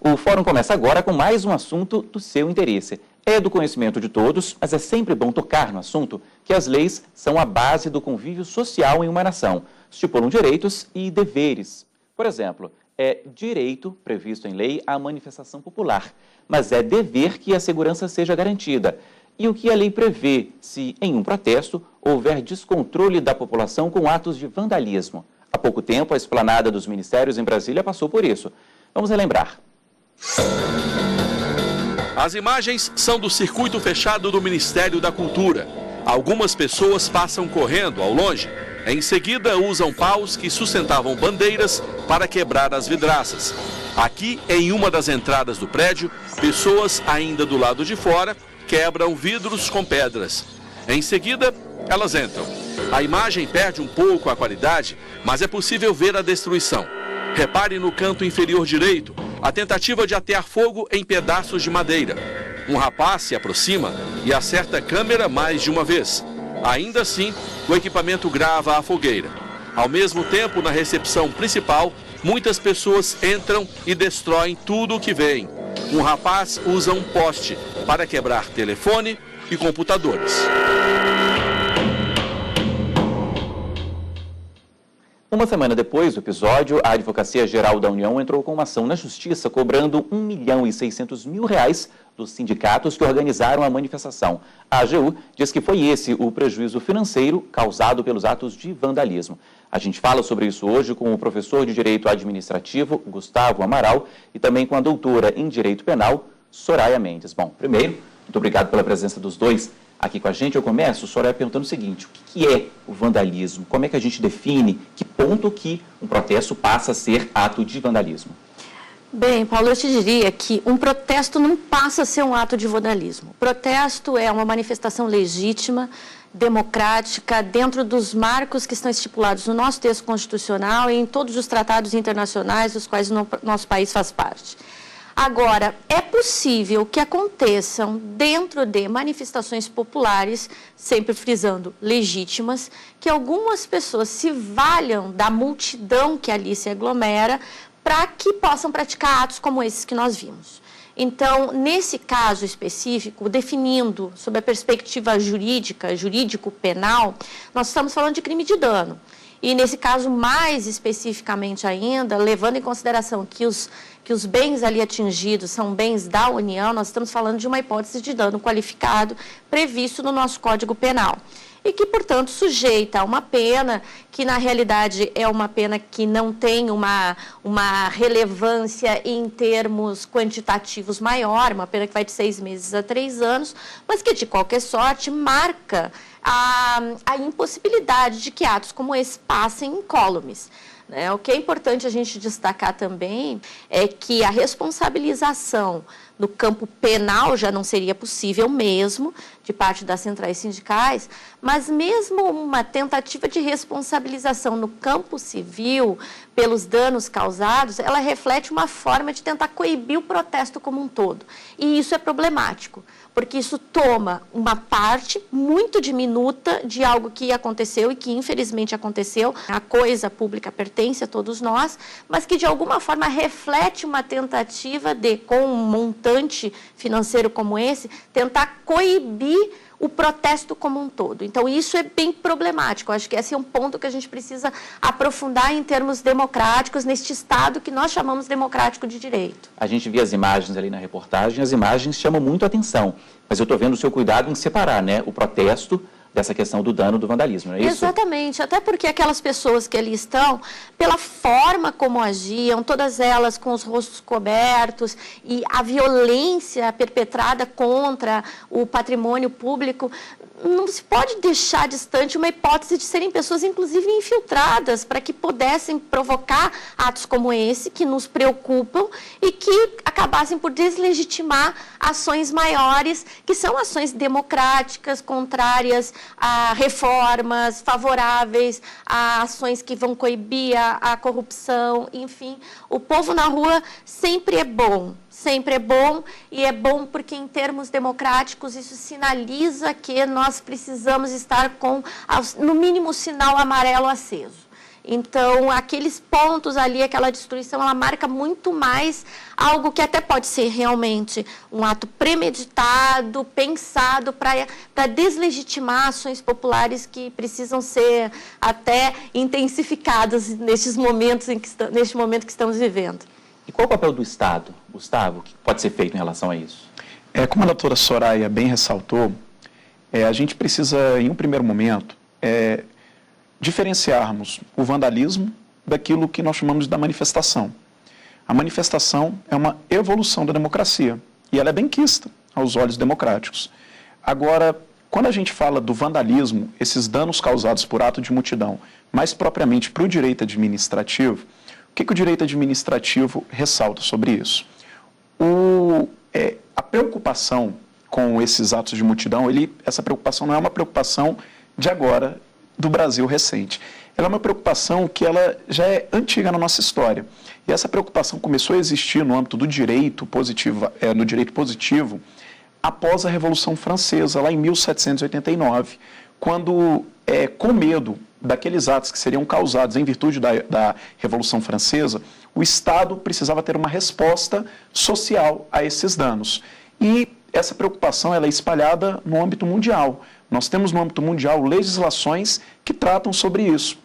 O Fórum começa agora com mais um assunto do seu interesse. É do conhecimento de todos, mas é sempre bom tocar no assunto que as leis são a base do convívio social em uma nação. Estipulam direitos e deveres. Por exemplo, é direito previsto em lei a manifestação popular, mas é dever que a segurança seja garantida. E o que a lei prevê se, em um protesto, houver descontrole da população com atos de vandalismo? Há pouco tempo, a esplanada dos ministérios em Brasília passou por isso. Vamos relembrar. As imagens são do circuito fechado do Ministério da Cultura. Algumas pessoas passam correndo ao longe. Em seguida, usam paus que sustentavam bandeiras para quebrar as vidraças. Aqui, em uma das entradas do prédio, pessoas ainda do lado de fora quebram vidros com pedras. Em seguida, elas entram. A imagem perde um pouco a qualidade, mas é possível ver a destruição. Repare no canto inferior direito a tentativa de atear fogo em pedaços de madeira. Um rapaz se aproxima e acerta a câmera mais de uma vez. Ainda assim, o equipamento grava a fogueira. Ao mesmo tempo, na recepção principal, muitas pessoas entram e destroem tudo o que veem. Um rapaz usa um poste para quebrar telefone e computadores. Uma semana depois do episódio, a Advocacia Geral da União entrou com uma ação na Justiça cobrando R$1.600.000 dos sindicatos que organizaram a manifestação. A AGU diz que foi esse o prejuízo financeiro causado pelos atos de vandalismo. A gente fala sobre isso hoje com o professor de Direito Administrativo, Gustavo Amaral, e também com a doutora em Direito Penal, Soraya Mendes. Bom, primeiro, muito obrigado pela presença dos dois aqui com a gente. Eu começo, Soraya, perguntando o seguinte: o que é o vandalismo? Como é que a gente define que ponto que um protesto passa a ser ato de vandalismo? Bem, Paulo, eu te diria que um protesto não passa a ser um ato de vandalismo. Protesto é uma manifestação legítima, democrática, dentro dos marcos que estão estipulados no nosso texto constitucional e em todos os tratados internacionais dos quais o nosso país faz parte. Agora, é possível que aconteçam dentro de manifestações populares, sempre frisando legítimas, que algumas pessoas se valham da multidão que ali se aglomera para que possam praticar atos como esses que nós vimos. Então, nesse caso específico, definindo sob a perspectiva jurídica, jurídico-penal, nós estamos falando de crime de dano. E nesse caso, mais especificamente ainda, levando em consideração que os bens ali atingidos são bens da União, nós estamos falando de uma hipótese de dano qualificado previsto no nosso Código Penal. E que, portanto, sujeita a uma pena que, na realidade, é uma pena que não tem uma relevância em termos quantitativos maior, uma pena que vai de 6 meses a 3 anos, mas que, de qualquer sorte, marca a impossibilidade de que atos como esse passem incólumes. O que é importante a gente destacar também é que a responsabilização no campo penal já não seria possível mesmo, de parte das centrais sindicais, mas mesmo uma tentativa de responsabilização no campo civil pelos danos causados, ela reflete uma forma de tentar coibir o protesto como um todo. E isso é problemático, porque isso toma uma parte muito diminuta de algo que aconteceu e que infelizmente aconteceu. A coisa pública pertence a todos nós, mas que de alguma forma reflete uma tentativa de, com um montante financeiro como esse, tentar coibir o protesto como um todo. Então, isso é bem problemático. Acho que esse é um ponto que a gente precisa aprofundar em termos democráticos, neste Estado que nós chamamos democrático de direito. A gente vê as imagens ali na reportagem, as imagens chamam muito a atenção, mas eu estou vendo o seu cuidado em separar, o protesto dessa questão do dano do vandalismo, não é isso? Exatamente, até porque aquelas pessoas que ali estão, pela forma como agiam, todas elas com os rostos cobertos e a violência perpetrada contra o patrimônio público, não se pode deixar distante uma hipótese de serem pessoas, inclusive, infiltradas para que pudessem provocar atos como esse, que nos preocupam e que acabassem por deslegitimar ações maiores, que são ações democráticas, contrárias a reformas, favoráveis a ações que vão coibir a corrupção, enfim. O povo na rua sempre é bom e é bom porque, em termos democráticos, isso sinaliza que nós precisamos estar com, no mínimo, o sinal amarelo aceso. Então, aqueles pontos ali, aquela destruição, ela marca muito mais algo que até pode ser realmente um ato premeditado, pensado para deslegitimar ações populares que precisam ser até intensificadas neste momento que estamos vivendo. E qual o papel do Estado, Gustavo, que pode ser feito em relação a isso? Como a doutora Soraya bem ressaltou, a gente precisa, em um primeiro momento, diferenciarmos o vandalismo daquilo que nós chamamos da manifestação. A manifestação é uma evolução da democracia e ela é benquista aos olhos democráticos. Agora, quando a gente fala do vandalismo, esses danos causados por ato de multidão, mais propriamente para o direito administrativo, o que o direito administrativo ressalta sobre isso? A preocupação com esses atos de multidão, essa preocupação não é uma preocupação de agora, do Brasil recente. Ela é uma preocupação que ela já é antiga na nossa história. E essa preocupação começou a existir no âmbito do direito positivo, após a Revolução Francesa, lá em 1789, quando, com medo daqueles atos que seriam causados em virtude da Revolução Francesa, o Estado precisava ter uma resposta social a esses danos. E essa preocupação ela é espalhada no âmbito mundial. Nós temos no âmbito mundial legislações que tratam sobre isso.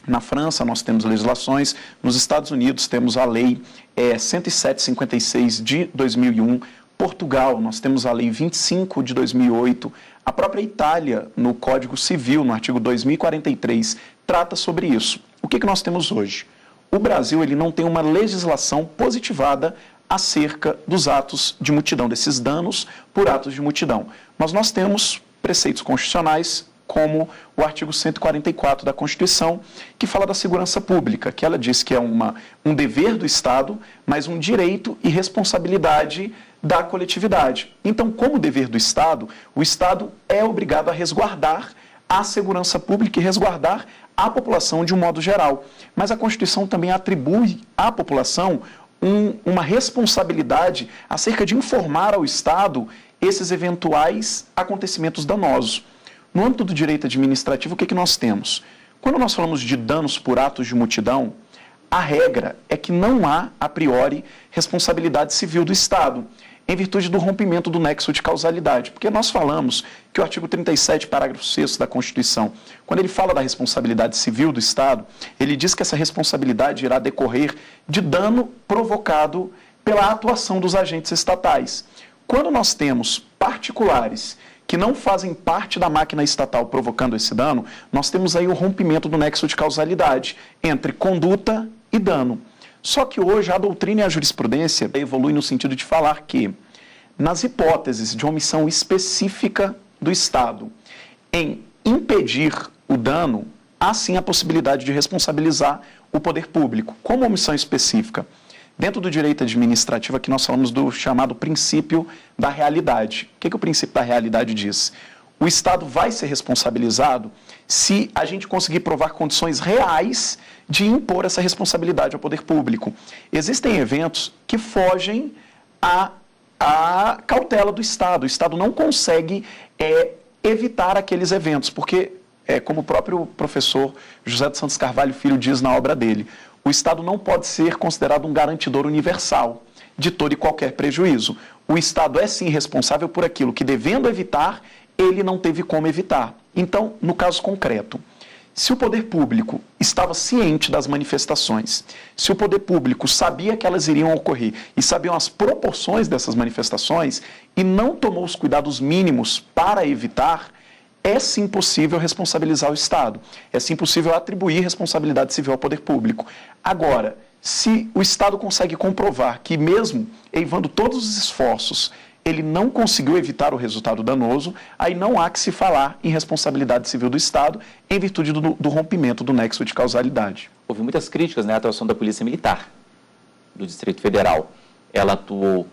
Na França, nós temos legislações, nos Estados Unidos temos a Lei 107/56 de 2001, Portugal, nós temos a Lei 25 de 2008, a própria Itália, no Código Civil, no artigo 2043, trata sobre isso. O que nós temos hoje? O Brasil ele não tem uma legislação positivada acerca dos atos de multidão, desses danos por atos de multidão. Mas nós temos preceitos constitucionais, como o artigo 144 da Constituição, que fala da segurança pública, que ela diz que é um dever do Estado, mas um direito e responsabilidade da coletividade. Então, como dever do Estado, o Estado é obrigado a resguardar a segurança pública e resguardar a população de um modo geral. Mas a Constituição também atribui à população uma responsabilidade acerca de informar ao Estado esses eventuais acontecimentos danosos. No âmbito do direito administrativo, o que nós temos? Quando nós falamos de danos por atos de multidão, a regra é que não há, a priori, responsabilidade civil do Estado, em virtude do rompimento do nexo de causalidade. Porque nós falamos que o artigo 37, parágrafo 6º da Constituição, quando ele fala da responsabilidade civil do Estado, ele diz que essa responsabilidade irá decorrer de dano provocado pela atuação dos agentes estatais. Quando nós temos particulares que não fazem parte da máquina estatal provocando esse dano, nós temos aí o rompimento do nexo de causalidade entre conduta e dano. Só que hoje a doutrina e a jurisprudência evoluem no sentido de falar que, nas hipóteses de omissão específica do Estado em impedir o dano, há sim a possibilidade de responsabilizar o poder público. Como omissão específica? Dentro do direito administrativo, aqui nós falamos do chamado princípio da realidade. O que o princípio da realidade diz? O Estado vai ser responsabilizado se a gente conseguir provar condições reais de impor essa responsabilidade ao poder público. Existem eventos que fogem à cautela do Estado. O Estado não consegue evitar aqueles eventos, porque, como o próprio professor José de Santos Carvalho Filho diz na obra dele, o Estado não pode ser considerado um garantidor universal de todo e qualquer prejuízo. O Estado é sim responsável por aquilo que, devendo evitar, ele não teve como evitar. Então, no caso concreto, se o poder público estava ciente das manifestações, se o poder público sabia que elas iriam ocorrer e sabiam as proporções dessas manifestações e não tomou os cuidados mínimos para evitar, é sim possível responsabilizar o Estado, é sim possível atribuir responsabilidade civil ao poder público. Agora, se o Estado consegue comprovar que mesmo eivando todos os esforços, ele não conseguiu evitar o resultado danoso, aí não há que se falar em responsabilidade civil do Estado em virtude do rompimento do nexo de causalidade. Houve muitas críticas à atuação da Polícia Militar do Distrito Federal. Ela atuou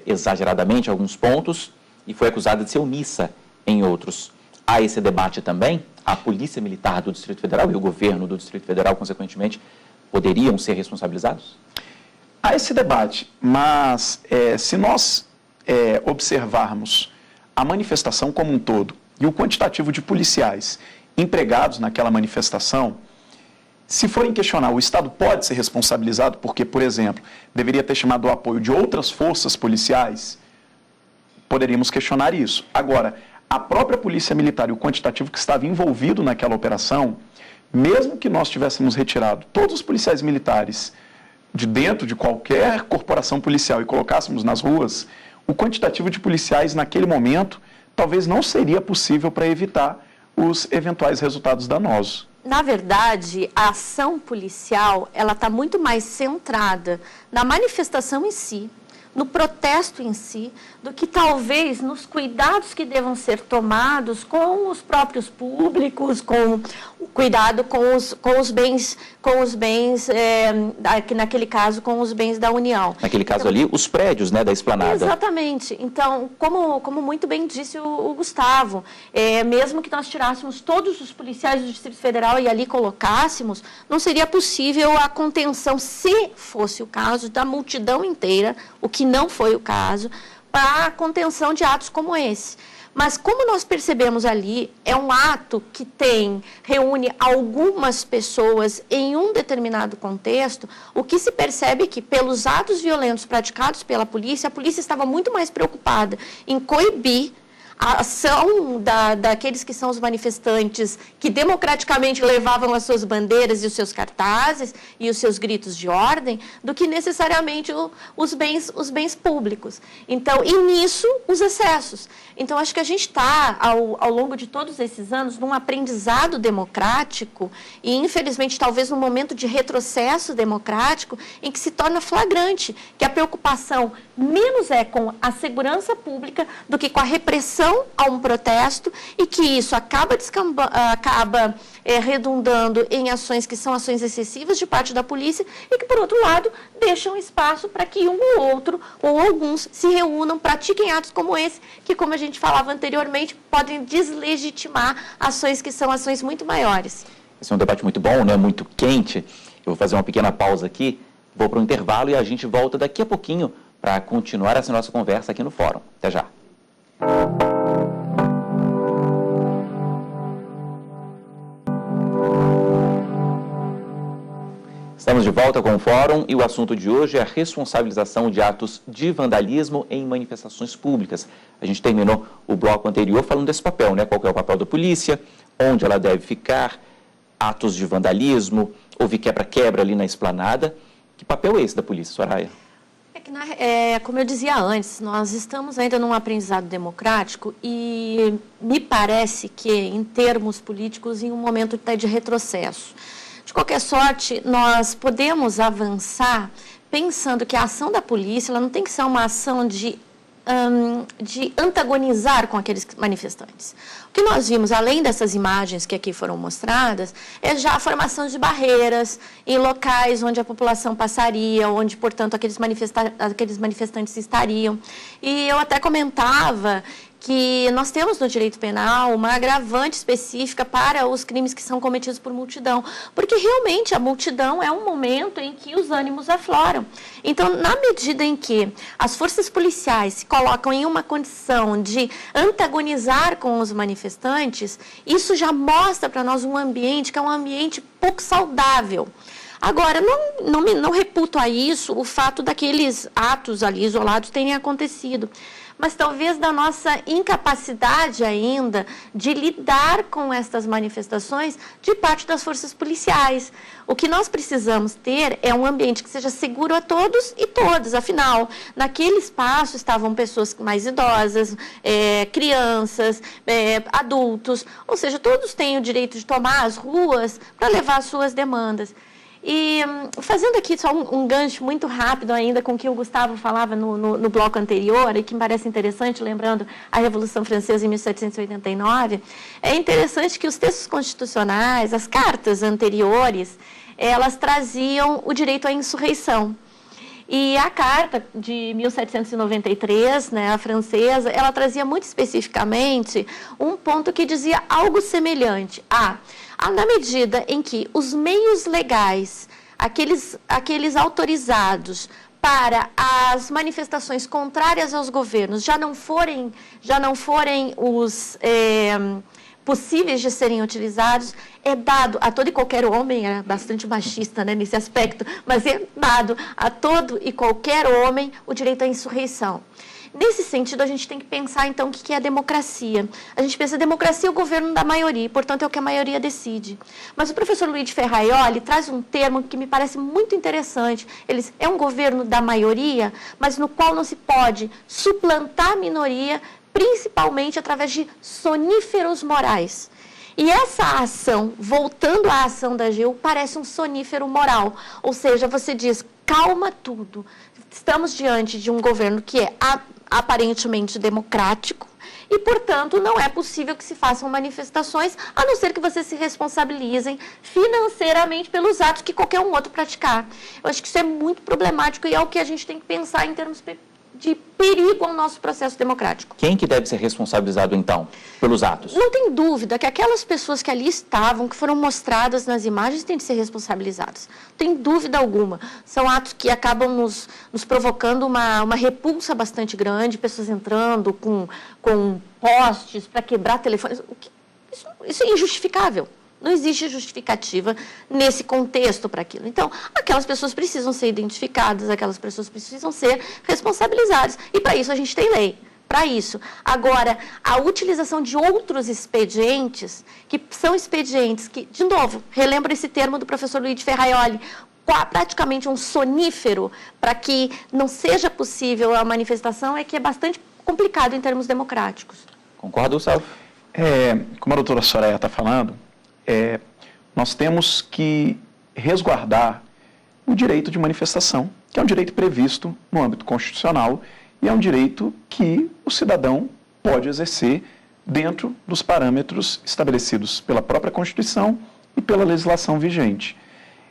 exageradamente em alguns pontos e foi acusada de ser omissa em outros. Há esse debate também? A Polícia Militar do Distrito Federal e o governo do Distrito Federal, consequentemente, poderiam ser responsabilizados? Há esse debate, mas se nós observarmos a manifestação como um todo e o quantitativo de policiais empregados naquela manifestação, Se forem questionar, o Estado pode ser responsabilizado porque, por exemplo, deveria ter chamado o apoio de outras forças policiais? Poderíamos questionar isso. Agora, a própria Polícia Militar e o quantitativo que estava envolvido naquela operação, mesmo que nós tivéssemos retirado todos os policiais militares de dentro de qualquer corporação policial e colocássemos nas ruas, o quantitativo de policiais naquele momento talvez não seria possível para evitar os eventuais resultados danosos. Na verdade, a ação policial, ela está muito mais centrada na manifestação em si, no protesto em si, do que talvez nos cuidados que devam ser tomados com os próprios públicos, com o cuidado com os bens, naquele caso, com os bens da União. Naquele caso ali, os prédios, né, da esplanada. Exatamente. Então, como muito bem disse o Gustavo, mesmo que nós tirássemos todos os policiais do Distrito Federal e ali colocássemos, não seria possível a contenção, se fosse o caso, da multidão inteira, o que não foi o caso, para a contenção de atos como esse. Mas como nós percebemos ali, é um ato que reúne algumas pessoas em um determinado contexto, o que se percebe que, pelos atos violentos praticados pela polícia, a polícia estava muito mais preocupada em coibir a ação daqueles que são os manifestantes que democraticamente levavam as suas bandeiras e os seus cartazes e os seus gritos de ordem, do que necessariamente os bens públicos. Então, e nisso, os excessos. Então, acho que a gente está, ao longo de todos esses anos, num aprendizado democrático e, infelizmente, talvez num momento de retrocesso democrático, em que se torna flagrante que a preocupação menos é com a segurança pública do que com a repressão a um protesto, e que isso acaba redundando em ações que são ações excessivas de parte da polícia e que, por outro lado, deixam espaço para que um ou outro ou alguns se reúnam, pratiquem atos como esse, que, como a gente falava anteriormente, podem deslegitimar ações que são ações muito maiores. Esse é um debate muito bom, né? Muito quente. Eu vou fazer uma pequena pausa aqui, vou para o intervalo e a gente volta daqui a pouquinho para continuar essa nossa conversa aqui no Fórum. Até já. Estamos de volta com o Fórum e o assunto de hoje é a responsabilização de atos de vandalismo em manifestações públicas. A gente terminou o bloco anterior falando desse papel, né? Qual que é o papel da polícia, onde ela deve ficar, atos de vandalismo, houve quebra-quebra ali na esplanada. Que papel é esse da polícia, Soraya? Como eu dizia antes, nós estamos ainda num aprendizado democrático e me parece que, em termos políticos, em um momento de retrocesso. De qualquer sorte, nós podemos avançar pensando que a ação da polícia ela não tem que ser uma ação de antagonizar com aqueles manifestantes. O que nós vimos, além dessas imagens que aqui foram mostradas, é já a formação de barreiras em locais onde a população passaria, onde, portanto, aqueles manifestantes estariam. E eu até comentava que nós temos no direito penal uma agravante específica para os crimes que são cometidos por multidão, porque realmente a multidão é um momento em que os ânimos afloram. Então, na medida em que as forças policiais se colocam em uma condição de antagonizar com os manifestantes, isso já mostra para nós um ambiente que é um ambiente pouco saudável. Agora, não reputo a isso o fato daqueles atos ali isolados terem acontecido, mas talvez da nossa incapacidade ainda de lidar com estas manifestações de parte das forças policiais. O que nós precisamos ter é um ambiente que seja seguro a todos e todas. Afinal, naquele espaço estavam pessoas mais idosas, crianças, adultos, ou seja, todos têm o direito de tomar as ruas para levar as suas demandas. E fazendo aqui só um gancho muito rápido ainda com o que o Gustavo falava no bloco anterior, e que me parece interessante, lembrando a Revolução Francesa em 1789, é interessante que os textos constitucionais, as cartas anteriores, elas traziam o direito à insurreição. E a carta de 1793, né, a francesa, ela trazia muito especificamente um ponto que dizia algo semelhante na medida em que os meios legais, aqueles autorizados para as manifestações contrárias aos governos já não forem os possíveis de serem utilizados, é dado a todo e qualquer homem, é bastante machista, né, nesse aspecto, mas é dado a todo e qualquer homem o direito à insurreição. Nesse sentido, a gente tem que pensar, então, o que é a democracia. A gente pensa, a democracia é o governo da maioria, portanto, é o que a maioria decide. Mas o professor Luigi Ferraioli traz um termo que me parece muito interessante. Ele diz, é um governo da maioria, mas no qual não se pode suplantar a minoria, principalmente através de soníferos morais. E essa ação, voltando à ação da AGU, parece um sonífero moral. Ou seja, você diz, calma tudo. Estamos diante de um governo que é aparentemente democrático e, portanto, não é possível que se façam manifestações, a não ser que vocês se responsabilizem financeiramente pelos atos que qualquer um outro praticar. Eu acho que isso é muito problemático e é o que a gente tem que pensar em termos de perigo ao nosso processo democrático. Quem que deve ser responsabilizado, então, pelos atos? Não tem dúvida que aquelas pessoas que ali estavam, que foram mostradas nas imagens, têm de ser responsabilizadas. Não tem dúvida alguma. São atos que acabam nos provocando uma repulsa bastante grande, pessoas entrando com postes para quebrar telefones. Isso é injustificável. Não existe justificativa nesse contexto para aquilo. Então, aquelas pessoas precisam ser identificadas, aquelas pessoas precisam ser responsabilizadas. E para isso a gente tem lei. Para isso. Agora, a utilização de outros expedientes, que são expedientes que, de novo, relembro esse termo do professor Luigi Ferraioli, praticamente um sonífero para que não seja possível a manifestação, é que é bastante complicado em termos democráticos. Concorda, Gustavo? Como a doutora Soraya está falando, nós temos que resguardar o direito de manifestação, que é um direito previsto no âmbito constitucional e é um direito que o cidadão pode exercer dentro dos parâmetros estabelecidos pela própria Constituição e pela legislação vigente.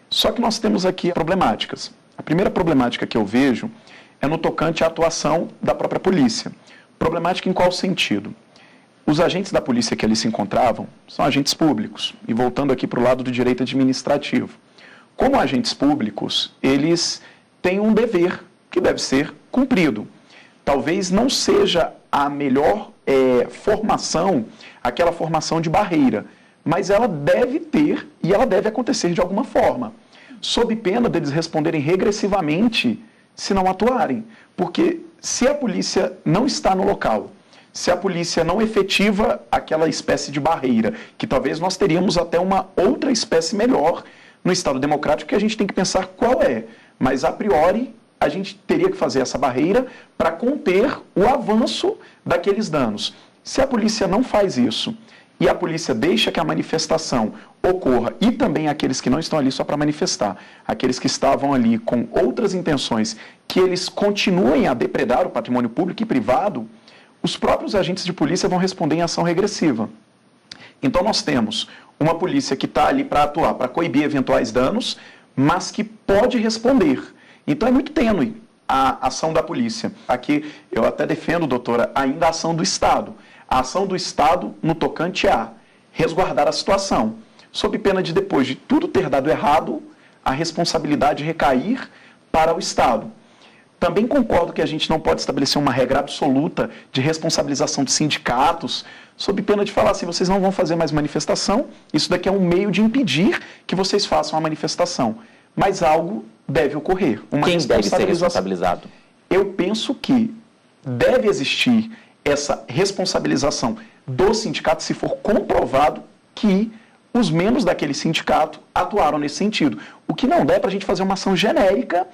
Só que nós temos aqui problemáticas. A primeira problemática que eu vejo é no tocante à atuação da própria polícia. Problemática em qual sentido? Os agentes da polícia que ali se encontravam são agentes públicos. E voltando aqui para o lado do direito administrativo. Como agentes públicos, eles têm um dever que deve ser cumprido. Talvez não seja a melhor formação, aquela formação de barreira, mas ela deve ter e ela deve acontecer de alguma forma, sob pena deles responderem regressivamente se não atuarem. Porque se a polícia não está no local, se a polícia não efetiva aquela espécie de barreira, que talvez nós teríamos até uma outra espécie melhor no Estado democrático, que a gente tem que pensar qual é. Mas, a priori, a gente teria que fazer essa barreira para conter o avanço daqueles danos. Se a polícia não faz isso e a polícia deixa que a manifestação ocorra, e também aqueles que não estão ali só para manifestar, aqueles que estavam ali com outras intenções, que eles continuem a depredar o patrimônio público e privado, os próprios agentes de polícia vão responder em ação regressiva. Então, nós temos uma polícia que está ali para atuar, para coibir eventuais danos, mas que pode responder. Então, é muito tênue a ação da polícia. Aqui, eu até defendo, doutora, ainda a ação do Estado. A ação do Estado no tocante a resguardar a situação, sob pena de, depois de tudo ter dado errado, a responsabilidade recair para o Estado. Também concordo que a gente não pode estabelecer uma regra absoluta de responsabilização de sindicatos, sob pena de falar assim, vocês não vão fazer mais manifestação, isso daqui é um meio de impedir que vocês façam a manifestação. Mas algo deve ocorrer. Quem deve ser responsabilizado? Eu penso que deve existir essa responsabilização do sindicato se for comprovado que os membros daquele sindicato atuaram nesse sentido. O que não dá é para a gente fazer uma ação genérica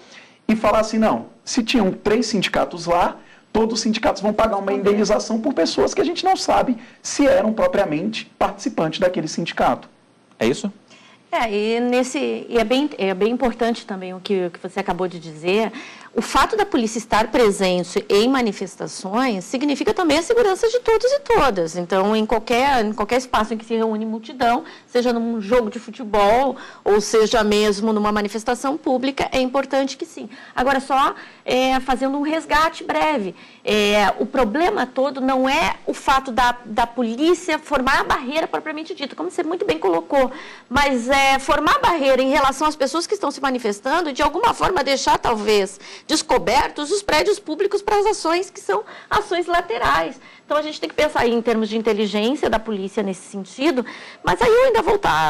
e falar assim, não, se tinham 3 sindicatos lá, todos os sindicatos vão pagar uma indenização por pessoas que a gente não sabe se eram propriamente participantes daquele sindicato. É isso? É bem importante também o que você acabou de dizer. O fato da polícia estar presente em manifestações significa também a segurança de todos e todas. Então, em qualquer espaço em que se reúne multidão, seja num jogo de futebol ou seja mesmo numa manifestação pública, é importante que sim. Agora, só fazendo um resgate breve. O problema todo não é o fato da polícia formar a barreira propriamente dita, como você muito bem colocou, mas formar a barreira em relação às pessoas que estão se manifestando e, de alguma forma, deixar, talvez, descobertos os prédios públicos para as ações que são ações laterais. Então, a gente tem que pensar aí em termos de inteligência da polícia nesse sentido, mas aí eu ainda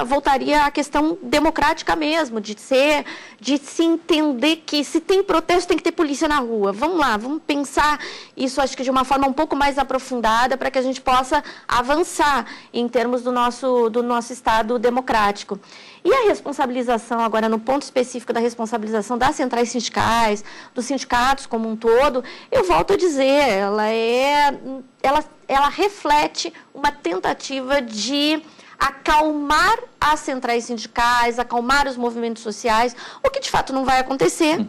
voltaria à questão democrática mesmo, de se entender que se tem protesto, tem que ter polícia na rua. Vamos lá, vamos pensar isso, acho que de uma forma um pouco mais aprofundada, para que a gente possa avançar em termos do nosso Estado democrático. E a responsabilização, agora no ponto específico da responsabilização das centrais sindicais, dos sindicatos como um todo, eu volto a dizer, ela reflete uma tentativa de acalmar as centrais sindicais, acalmar os movimentos sociais, o que de fato não vai acontecer.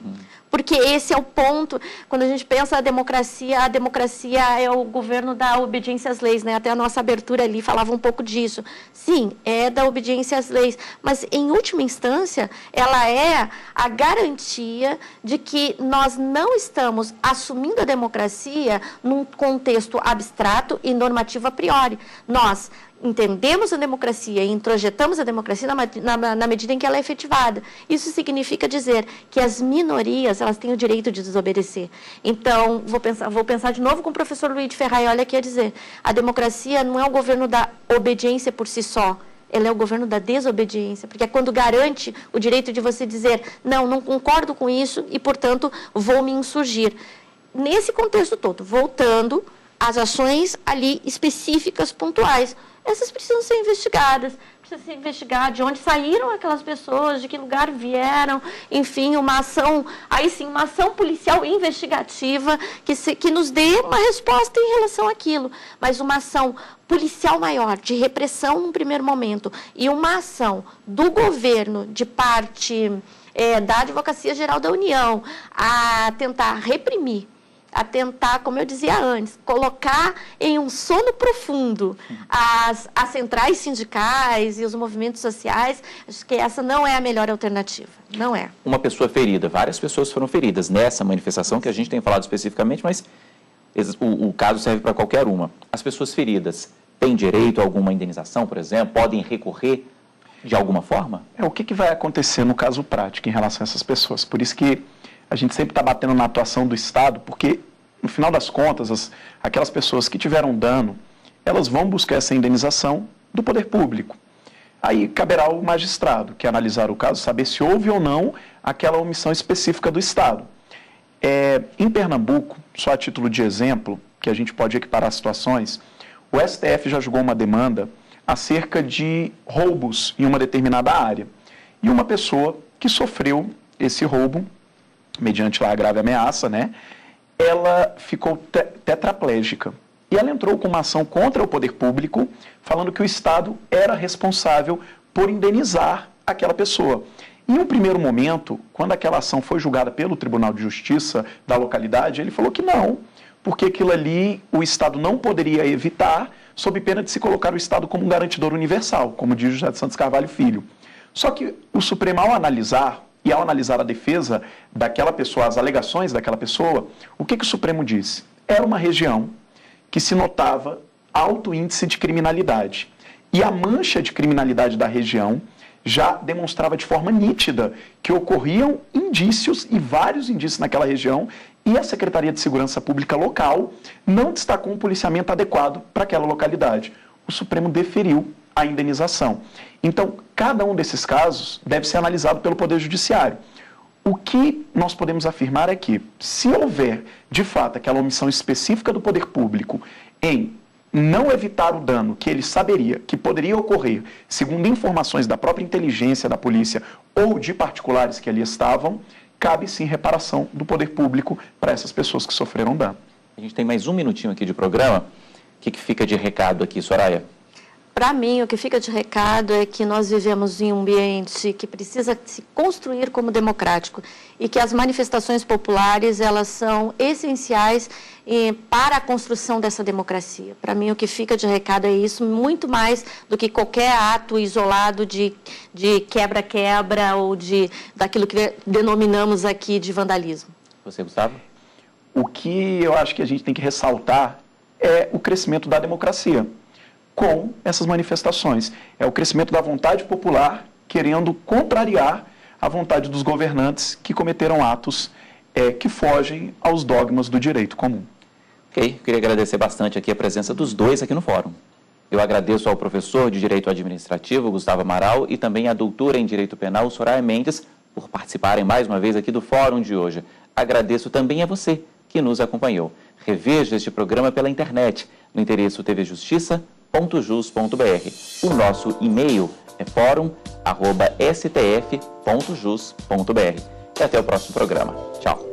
Porque esse é o ponto, quando a gente pensa a democracia é o governo da obediência às leis, né? Até a nossa abertura ali falava um pouco disso. Sim, é da obediência às leis, mas em última instância, ela é a garantia de que nós não estamos assumindo a democracia num contexto abstrato e normativo a priori. Nós entendemos a democracia e introjetamos a democracia na medida em que ela é efetivada. Isso significa dizer que as minorias, elas têm o direito de desobedecer. Então, vou pensar de novo com o professor Luiz de Ferraioli aqui a dizer, a democracia não é o governo da obediência por si só, ela é o governo da desobediência, porque é quando garante o direito de você dizer, não concordo com isso e, portanto, vou me insurgir. Nesse contexto todo, voltando às ações ali específicas, pontuais, essas precisam ser investigadas, precisa se investigar de onde saíram aquelas pessoas, de que lugar vieram, enfim, uma ação, aí sim, uma ação policial investigativa que nos dê uma resposta em relação àquilo, mas uma ação policial maior, de repressão num primeiro momento, e uma ação do governo, de parte da Advocacia Geral da União, a tentar reprimir, a tentar, como eu dizia antes, colocar em um sono profundo as centrais sindicais e os movimentos sociais, acho que essa não é a melhor alternativa, não é. Uma pessoa ferida, várias pessoas foram feridas nessa manifestação que a gente tem falado especificamente, mas o caso serve para qualquer uma. As pessoas feridas têm direito a alguma indenização, por exemplo? Podem recorrer de alguma forma? O que vai acontecer no caso prático em relação a essas pessoas? Por isso que a gente sempre está batendo na atuação do Estado, porque, no final das contas, aquelas pessoas que tiveram dano, elas vão buscar essa indenização do poder público. Aí caberá ao magistrado, que analisar o caso, saber se houve ou não aquela omissão específica do Estado. Em Pernambuco, só a título de exemplo, que a gente pode equiparar situações, o STF já julgou uma demanda acerca de roubos em uma determinada área. E uma pessoa que sofreu esse roubo, mediante lá a grave ameaça, né, ela ficou tetraplégica. E ela entrou com uma ação contra o poder público, falando que o Estado era responsável por indenizar aquela pessoa. Em um primeiro momento, quando aquela ação foi julgada pelo Tribunal de Justiça da localidade, ele falou que não, porque aquilo ali o Estado não poderia evitar, sob pena de se colocar o Estado como um garantidor universal, como diz José de Santos Carvalho Filho. Só que o Supremo, ao analisar a defesa daquela pessoa, as alegações daquela pessoa, o que o Supremo disse? Era uma região que se notava alto índice de criminalidade. E a mancha de criminalidade da região já demonstrava de forma nítida que ocorriam indícios, e vários indícios naquela região, e a Secretaria de Segurança Pública local não destacou um policiamento adequado para aquela localidade. O Supremo deferiu a indenização. Então, cada um desses casos deve ser analisado pelo Poder Judiciário. O que nós podemos afirmar é que, se houver, de fato, aquela omissão específica do poder público em não evitar o dano que ele saberia que poderia ocorrer, segundo informações da própria inteligência da polícia ou de particulares que ali estavam, cabe sim reparação do poder público para essas pessoas que sofreram dano. A gente tem mais um minutinho aqui de programa. O que fica de recado aqui, Soraya? Para mim, o que fica de recado é que nós vivemos em um ambiente que precisa se construir como democrático e que as manifestações populares, elas são essenciais para a construção dessa democracia. Para mim, o que fica de recado é isso, muito mais do que qualquer ato isolado de quebra-quebra ou daquilo que denominamos aqui de vandalismo. Você, Gustavo? o que eu acho que a gente tem que ressaltar é o crescimento da democracia com essas manifestações. É o crescimento da vontade popular querendo contrariar a vontade dos governantes que cometeram atos que fogem aos dogmas do direito comum. Ok, queria agradecer bastante aqui a presença dos dois aqui no fórum. Eu agradeço ao professor de Direito Administrativo, Gustavo Amaral, e também à doutora em Direito Penal, Soraya Mendes, por participarem mais uma vez aqui do fórum de hoje. Agradeço também a você que nos acompanhou. Reveja este programa pela internet, no endereço tvjustiça.jus.br. O nosso e-mail é forum@stf.jus.br. E até o próximo programa. Tchau.